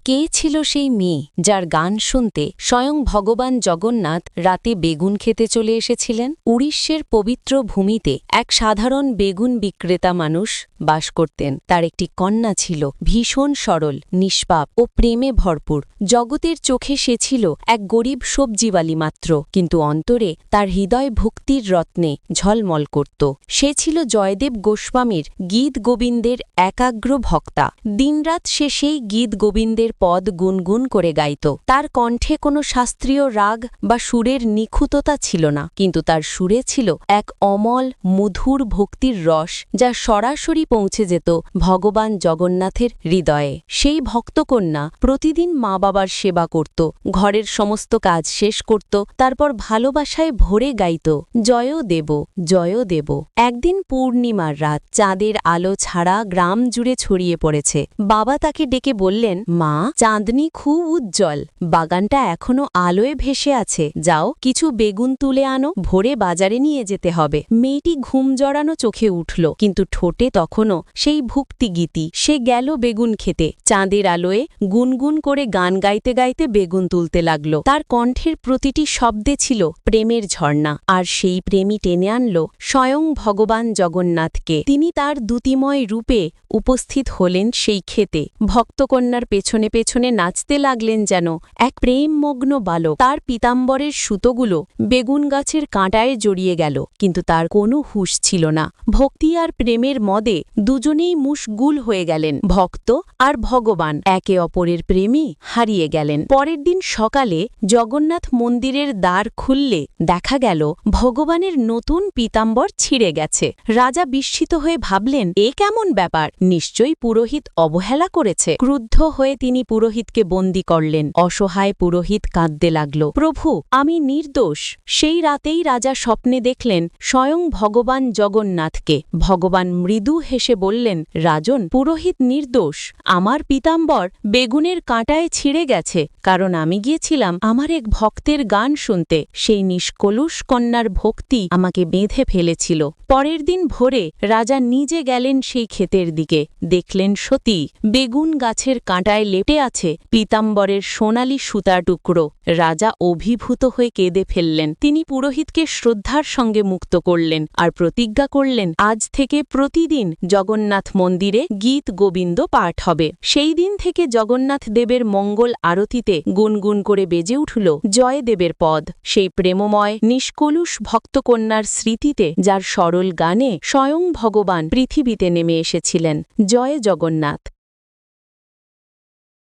কে ছিল সেই মেয়ে যার গান শুনতে স্বয়ং ভগবান জগন্নাথ রাতে বেগুন খেতে চলে এসেছিলেন? উড়িষ্যের পবিত্র ভূমিতে এক সাধারণ বেগুন বিক্রেতা মানুষ বাস করতেন। তার একটি কন্যা ছিল, ভীষণ সরল, নিষ্পাপ ও প্রেমে ভরপুর। জগতের চোখে সে ছিল এক গরিব সবজিওয়ালি মাত্র, কিন্তু অন্তরে তার হৃদয় ভক্তির রত্নে ঝলমল করত। সে ছিল জয়দেব গোস্বামীর গীত গোবিন্দের একাগ্র ভক্তা। দিনরাত সে সেই গীত গোবিন্দের পদ গুনগুন করে গাইত। তার কণ্ঠে কোনো শাস্ত্রীয় রাগ বা সুরের নিখুঁততা ছিল না, কিন্তু তার সুরে ছিল এক অমল মধুর ভক্তির রস, যা সরাসরি পৌঁছে যেত ভগবান জগন্নাথের হৃদয়ে। সেই ভক্তকন্যা প্রতিদিন মা বাবার সেবা করত, ঘরের সমস্ত কাজ শেষ করত, তারপর ভালোবাসায় ভরে গাইত, জয় দেব, জয় দেব। একদিন পূর্ণিমার রাত, চাঁদের আলো ছাড়া গ্রাম জুড়ে ছড়িয়ে পড়েছে। বাবা তাকে ডেকে বললেন, মা, চাঁদনি খুব উজ্জ্বল, বাগানটা এখনো আলোয় ভেসে আছে, যাও কিছু বেগুন তুলে আনো, ভোরে বাজারে নিয়ে যেতে হবে। মেয়েটি ঘুম জড়ানো চোখে উঠল, কিন্তু ঠোঁটে তখনও সেই ভক্তিগীতি। সে গেল বেগুন খেতে, চাঁদের আলোয় গুনগুন করে গান গাইতে গাইতে বেগুন তুলতে লাগল। তার কণ্ঠের প্রতিটি শব্দে ছিল প্রেমের ঝর্ণা, আর সেই প্রেমই টেনে আনল স্বয়ং ভগবান জগন্নাথকে। তিনি তার দ্যুতিময় রূপে উপস্থিত হলেন সেই ক্ষেতে। ভক্তকন্যার পেছনে পেছনে নাচতে লাগলেন যেন এক প্রেমমগ্ন বালক। তার পীতাম্বরের সুতোগুলো বেগুন গাছের কাঁটায় জড়িয়ে গেল, কিন্তু তার কোনো হুঁশ ছিল না। ভক্তি আর প্রেমের মদে দুজনেই মুশগুল হয়ে গেলেন। ভক্ত আর ভগবান একে অপরের প্রেমে হারিয়ে গেলেন। পরের দিন সকালে জগন্নাথ মন্দিরের দ্বার খুললে দেখা গেল ভগবানের নতুন পীতাম্বর ছিঁড়ে গেছে। রাজা বিস্মিত হয়ে ভাবলেন, এ কেমন ব্যাপার? নিশ্চয়ই পুরোহিত অবহেলা করেছে। ক্রুদ্ধ হয়ে তিনি পুরোহিতকে বন্দী করলেন। অসহায় পুরোহিত কাঁদতে লাগল, প্রভু, আমি নির্দোষ। সেই রাতেই রাজা স্বপ্নে দেখলেন স্বয়ং ভগবান জগন্নাথকে। ভগবান মৃদু হেসে বললেন, রাজন, পুরোহিত নির্দোষ। আমার পীতাম্বর বেগুনের কাঁটায় ছিঁড়ে গেছে, কারণ আমি গিয়েছিলাম আমার এক ভক্তের গান শুনতে। সেই নিষ্কলুষ কন্যার ভক্তি আমাকে বেঁধে ফেলেছিল। পরের দিন ভোরে রাজা নিজে গেলেন সেই ক্ষেতের দিকে। দেখলেন সতী বেগুন গাছের কাঁটায় লেপটে আছে পীতাম্বরের সোনালি সুতার টুকরো। রাজা অভিভূত হয়ে কেঁদে ফেললেন। তিনি পুরোহিতকে শ্রদ্ধার সঙ্গে মুক্ত করলেন আর প্রতিজ্ঞা করলেন, আজ থেকে প্রতিদিন জগন্নাথ মন্দিরে গীত গোবিন্দ পাঠ হবে। সেই দিন থেকে জগন্নাথ দেবের মঙ্গল আরতিতে গুনগুন করে বেজে উঠল জয় দেবের পদ। সেই প্রেমময় নিষ্কলুষ ভক্তকন্যার স্মৃতিতে, যার সরল গানে স্বয়ং ভগবান পৃথিবীতে নেমে এসেছিলেন। জয় জগন্নাথ।